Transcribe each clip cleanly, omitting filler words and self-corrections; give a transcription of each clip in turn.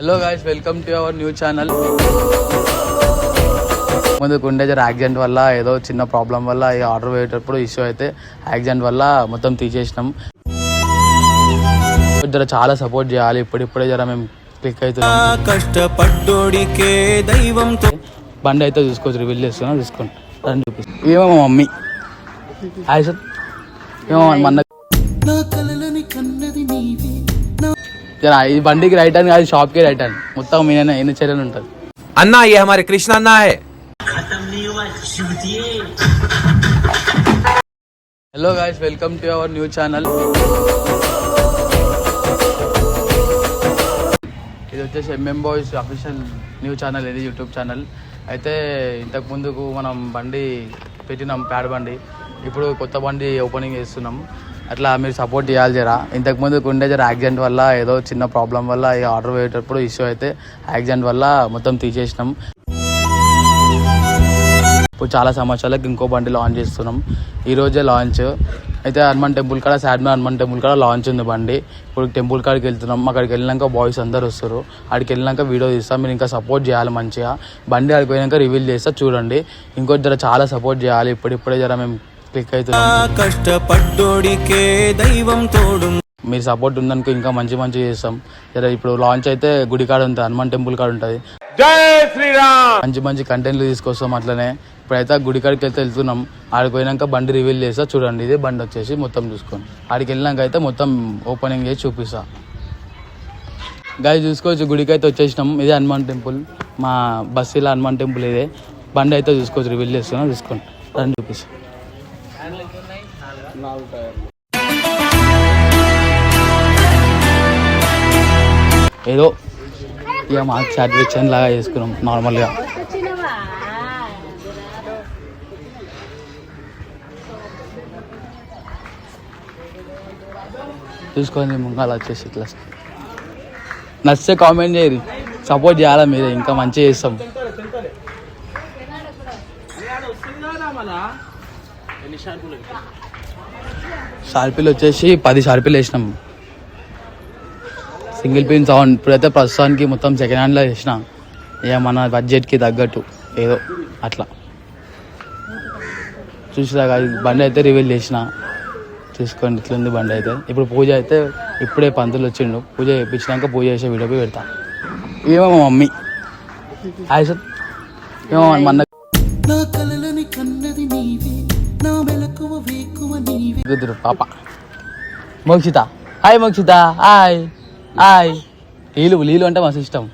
Hello guys, welcome to our new channel. ముందుకు ఉండే accident వల్ల ఏదో చిన్న ప్రాబ్లం వల్ల ఈ ఆర్డర్ వేసేటప్పుడు ఇష్యూ అయితే యాక్సిడెంట్ వల్ల మొత్తం తీసేసినాం. జర చాలా సపోర్ట్ చేయాలి. ఇప్పుడిప్పుడే జర మేము క్లిక్ అవుతున్నాం. కష్టపడ్డోడికే దైవంతో బండి అయితే చూసుకోవచ్చు, రివీల్ చేస్తున్నా, చూసుకోండి. రండి చూపిస్తాను. ఏమో మా మమ్మీ హాయ్ సార్, ఏమో మన ఈ బండికి రైట్ అని కాదు, షాప్ కి రైట్ అని, మొత్తం ఎన్ని చర్యలు ఉంటుంది అన్నా. ये हमारे कृष्ण अन्ना है. Hello guys, welcome to our new channel. ఇది వచ్చేసి MM boys official new channel, ఇది యూట్యూబ్ ఛానల్. అయితే ఇంతకు ముందుకు మనం బండి పెట్టినాం, ప్యాడ్ బండి. ఇప్పుడు కొత్త బండి ఓపెనింగ్ చేస్తున్నాం. అట్లా మీరు సపోర్ట్ చేయాలి జరా. ఇంతకు ముందుకు ఉండే యాక్సిడెంట్ వల్ల ఏదో చిన్న ప్రాబ్లం వల్ల ఈ ఆర్డర్ వేసేటప్పుడు ఇష్యూ అయితే యాక్సిడెంట్ వల్ల మొత్తం తీసేసినాం. ఇప్పుడు చాలా సంవత్సరాలకు ఇంకో బండి లాంచ్ చేస్తున్నాం. ఈరోజే లాంచ్ అయితే హనుమాన్ టెంపుల్ కాడ, సాడ్మా హనుమాన్ టెంపుల్ కాడ లాంచ్ ఉంది బండి. ఇప్పుడు టెంపుల్ కాడికి వెళ్తున్నాం. అక్కడికి వెళ్ళినాక బాయ్స్ అందరు వస్తారు. అక్కడికి వెళ్ళినాక వీడియో తీస్తాం. మీరు ఇంకా సపోర్ట్ చేయాలి మంచిగా. బండి అక్కడికి పోయినాక రివీల్ చేస్తా, చూడండి. ఇంకోటి జర చాలా సపోర్ట్ చేయాలి. ఇప్పుడిప్పుడే జర మేము క్లిక్ అవుతున్నాం. కష్టపడ్డోడికే దైవం తోడు. మీరు సపోర్ట్ ఉందనుకో ఇంకా మంచి మంచి చేస్తాం. జర ఇప్పుడు లాంచ్ అయితే గుడి కాడ ఉంటుంది, హనుమాన్ టెంపుల్ కాడ ఉంటుంది. జై శ్రీరామ్. మంచి మంచి కంటెంట్లు తీసుకొస్తాం. అట్లనే ఇప్పుడైతే గుడి కాడికి వెళ్తున్నాం. ఆడికి పోయినాక బండి రివీల్ చేస్తా, చూడండి. ఇదే బండి వచ్చేసి మొత్తం చూసుకోండి. ఆడికి వెళ్ళినాక అయితే మొత్తం ఓపెనింగ్ చేసి చూపిస్తా. గాయ చూసుకోవచ్చు, గుడికి అయితే వచ్చేసినాం. ఇదే హనుమాన్ టెంపుల్, మా బస్సులో హనుమాన్ టెంపుల్ ఇదే. బండి అయితే చూసుకోవచ్చు, రివీల్ చేస్తున్నా, చూసుకోండి. రండి చూపిస్తా. ఏదో ఇక మాకు సాటిస్ఫాక్షన్ లాగా చేసుకున్నాం నార్మల్గా. చూసుకొని ముంగాలు వచ్చేసి ఇట్లా నచ్చితే కామెంట్ చేయరు, సపోర్ట్ చేయాలా మీరే, ఇంకా మంచిగా చేస్తాం. షార్పీలు వచ్చేసి 10 షార్పీలు వేసినాం. Single pin sound. ఇప్పుడైతే ప్రస్తుతానికి మొత్తం సెకండ్ హ్యాండ్లో వేసిన, ఇక మన బడ్జెట్కి తగ్గట్టు ఏదో అట్లా. చూసిరాగా బండి అయితే రివీల్ చేసిన, చూసుకోండి. ఇట్లుంది బండి అయితే. ఇప్పుడు పూజ అయితే ఇప్పుడే పంతులు వచ్చిండు. పూజ చేయించినాక పూజ చేసే వీడియో పోయి పెడతా. ఏమో మా మమ్మీ హాయ్ సార్, ఏమో మన కుదురు పాప Mokshitha. Hi Mokshitha, hi hi. Leelu అంటే మా సిస్టమ్.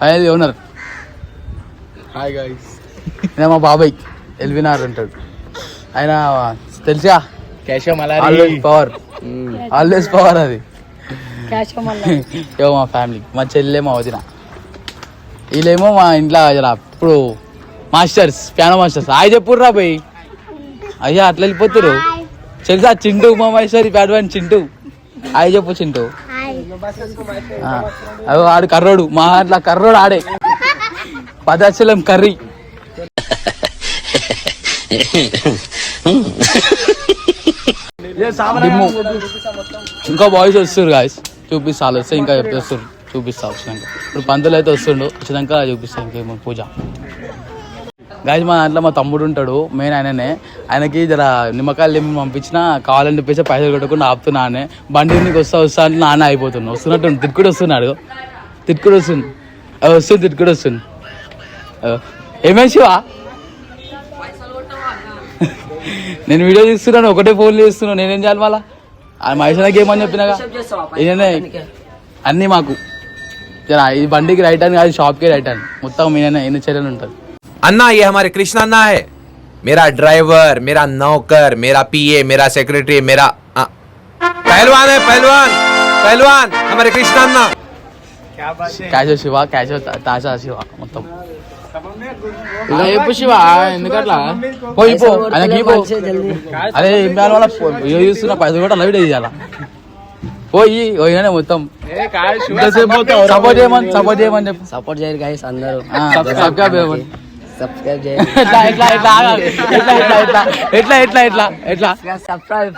అది ఓనర్. Hi guys. మా బాబాయ్ ఎల్వినార్ ఉంటాడు. ఆయన తెలుసా, పవర్, ఆల్వేస్ పవర్. అది ఏమో మా ఫ్యామిలీ, మా చెల్లె, మా వదిన. వీళ్ళేమో మా ఇంట్లో ఇప్పుడు మాస్టర్స్, పియానో మాస్టర్స్. హాయ్ చెప్పుర్రా పోయి. అయ్యా అట్లా వెళ్ళిపోతారు. తెలుసా చింటూ, మా Maheshwari pad one Chintu. Hi చెప్పు చింటూ. ఆడు కర్రోడు, మా అట్లా కర్రోడు ఆడే. 10 అక్షరం కర్రీ. ఇంకా బాయ్స్ వస్తారు గాయస్, చూపిస్తా. వస్తే ఇంకా చెప్పేస్తారు, చూపిస్తా వచ్చినాక. ఇప్పుడు పంతులు అయితే వస్తుండు, వచ్చినాక చూపిస్తా ఇంకేమో పూజ. గాయస్ మా దాంట్లో మా తమ్ముడు ఉంటాడు, మెయిన్ ఆయననే. ఆయనకి జర నిమ్మకాయలు ఏమి పంపించినా కావాలని చెప్పేసి పైసలు కొట్టకుండా ఆపుతున్నా. అనే బండి నీకు వస్తా అంటే నాన్న అయిపోతున్నా. వస్తున్నట్టు తిట్టుకుడు వస్తున్నాడు, తిట్టుకుడు వస్తుంది, తిట్టుకుడు వస్తుంది. ఏమేమి శివా, నేను వీడియో తీస్తున్నాను, ఒకటే ఫోన్ చేస్తున్నాను, నేనేం చేయాలి మళ్ళా? మహేశ్వరకి ఏమని చెప్పినాగా, ఈయననే అన్నీ మాకు. జర ఈ బండికి రైట్ అని కాదు, షాప్కి రైట్ అని, మొత్తం ఈయననే ఎన్ని చర్యలు ఉంటుంది. अन्ना ये हमारे कृष्ण अन्ना है. मेरा ड्राइवर, मेरा नौकर, मेरा पीए, मेरा सेक्रेटरी, मेरा पहलवान है. पहलवान पहलवान हमारे कृष्ण अन्ना. క్యాషో శివ, క్యాషో తాజా శివ మొత్తం. శివ ఎందుకట్లా పోయి పో, ఆయనకి పో. అరే ఇమ్రాన్ వాళ్ళ వీడియో చూస్తున్న పైసలు కూడా అలా వీడియో తీయాలా? పోయి పోయినా మొత్తం సపోర్ట్ చేయమని చెప్పు. సపోర్ట్ చేయరు గైస్ అందరూ. సబ్స్క్రైబ్ చేయండి. ఎట్లా ఎట్లా ఎట్లా ఆగాలి. ఎట్లా ఎట్లా ఎట్లా ఎట్లా ఎట్లా ఎట్లా ఎట్లా subscribe.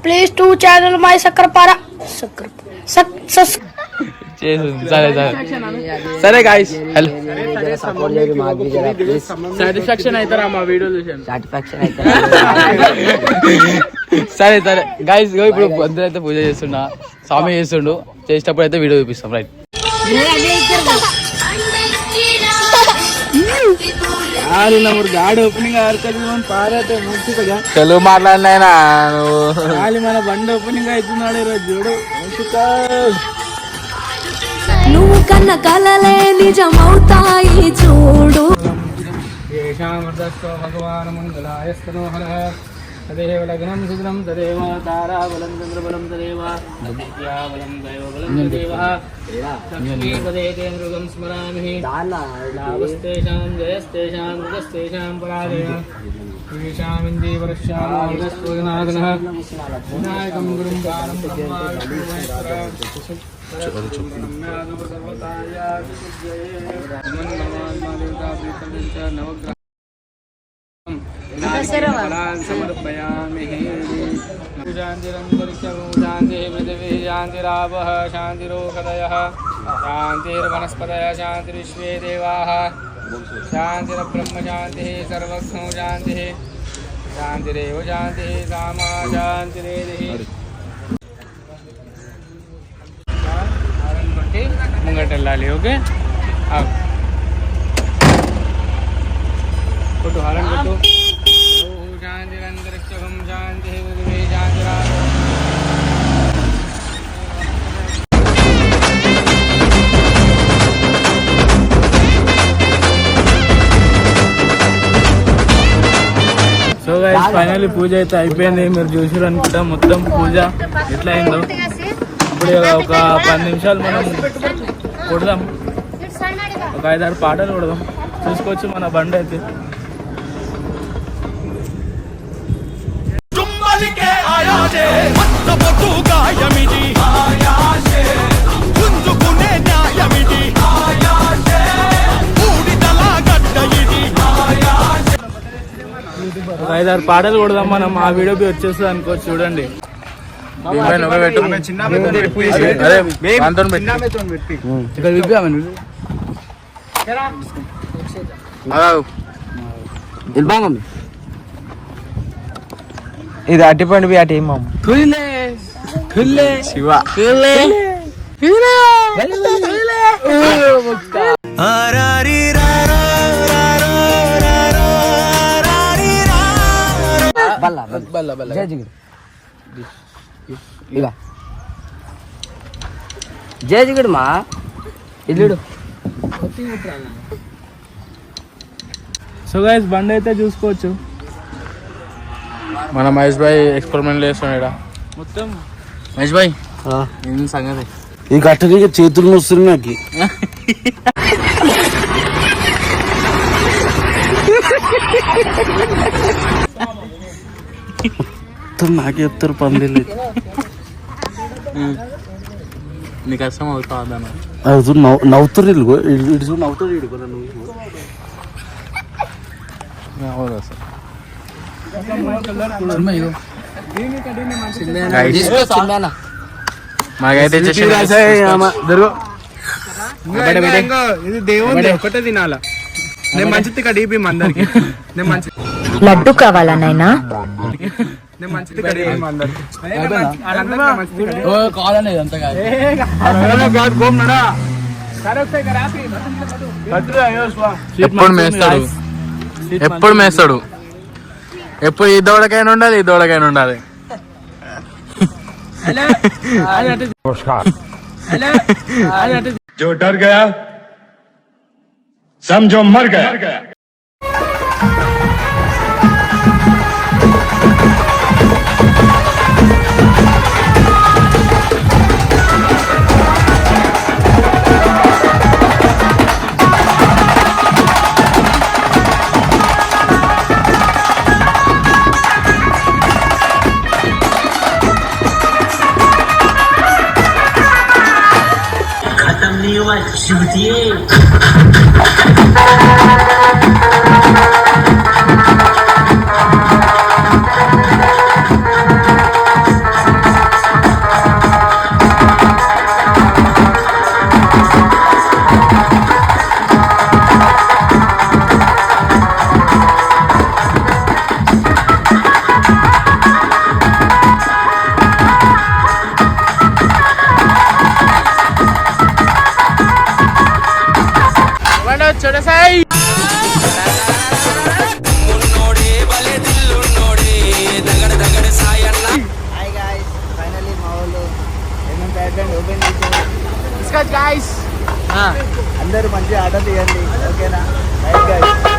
Please to channel my Sakrapara. చేసింది. సరే సరే సరే గాయస్. హలో సపోర్ట్ చేయండి మాకు జరా ప్లీజ్. సాటిస్ఫాక్షన్ అవుతారా మా వీడియో చూసాను. సాటిస్ఫాక్షన్ అయితే సరే సరే గాయస్, ఇప్పుడు పొద్దున అయితే పూజ చేస్తున్నా, స్వామి చేస్తుండు. చేసేటప్పుడు అయితే వీడియో చూపిస్తాం. రైట్. తెలుగు మాట్లాడినా మన బండి ఓపెనింగ్ అవుతున్నాడు ఈరోజు చూడు. నువ్వు కన్న కలలే నిజమవుతాయి చూడు. భగవాన్ మంగళాయస్తనోహర తదేవ లగ్నం సుగ్నం తదేవ తారాబలం చంద్రబలం తదేవ విద్యాబలం దైవబలం తదేవ లక్ష్మీపదే మృగం స్మరామి లాభస్తేషాం జయస్తేషాం మృగస్తేషాం పరాజయ శ్రీశామిందీవరశ్యామోదనాథనః వినాయకం గురుం బాలం నవగ్రహ समर्पयामि. शान्तिरन्तरिक्षशान्तिः पृथिवी शान्तिरापः शान्तिरोषधयः शान्तिर्वनस्पतयः शान्तिर्विश्वे देवाः शान्तिरब्रह्म शान्तिः सर्वस्नो शान्तिः शान्तिरेव शान्तिः सामा शान्तिरेधिः. ముంగటెళ్ళాలి. ఓకే కొట్టు హారం కొట్టు. శాంతిరంతరిక్షం శాంతి పృథివీ శాంతిరా. సో గైస్ ఫైనల్లీ పూజ అయితే అయిపోయింది. మీరు చూసారు అనుకుంటా మొత్తం పూజ ఎట్లా అయిందో. ఇప్పుడు ఒక 10 నిమిషాలు మనం కొడదాం, ఒక 5-6 పాటలు కొడదాం. చూసుకోవచ్చు మన బండి అయితే. ఒక 5-6 పాటలు కొడదాం మనం. ఆ వీడియో వచ్చేస్తుంది అనుకోవచ్చు. చూడండి. ఇది అట్టిపండి బి అటు ఏమో శివ జయజిగుడు మా ఇల్లుడు. సో గైస్ బండి అయితే చూసుకోవచ్చు. మన మహేష్ భాయ్ ఎక్స్పెరిమెంట్ చేస్తున్నాడు మొత్తం. మహేష్ భాయ్ ఏం సంగతి? ఈ కట్టడానికి చేతులు నొస్తుంది నాకు. నాకే చెప్తారు పందిలు. నీకు అర్థం అవుతా నవ్వుతారు ఇటు నవ్వుతారు ఇడుకో మాకైతే ఇది దేవుడు ఒకటే తినాలా. నేను మంచిది కడిపి అందరికి. నేను మంచి లడ్డు కావాలా నైనా? నేను మంచిది కడిపి అందరికి. కావాలనేది అంత కాదు. ఎప్పుడు మేస్తాడు, ఎప్పుడు మేస్తాడు, ఎప్పుడు ఈ దూడకైనా ఉండాలి, ఈ దూడకైనా ఉండాలి. जो डर गया समझो मर गया. చూడసాయి హాయ్ గాయ్స్, ఫైనల్లీ మా వాళ్ళు ఏమేమి బ్యాడ్ బ్యాండ్ ఓపెన్ చేశారు. గాయ్స్ అందరూ మంచిగా ఆర్డర్ చేయండి, ఓకేనా? Right guys.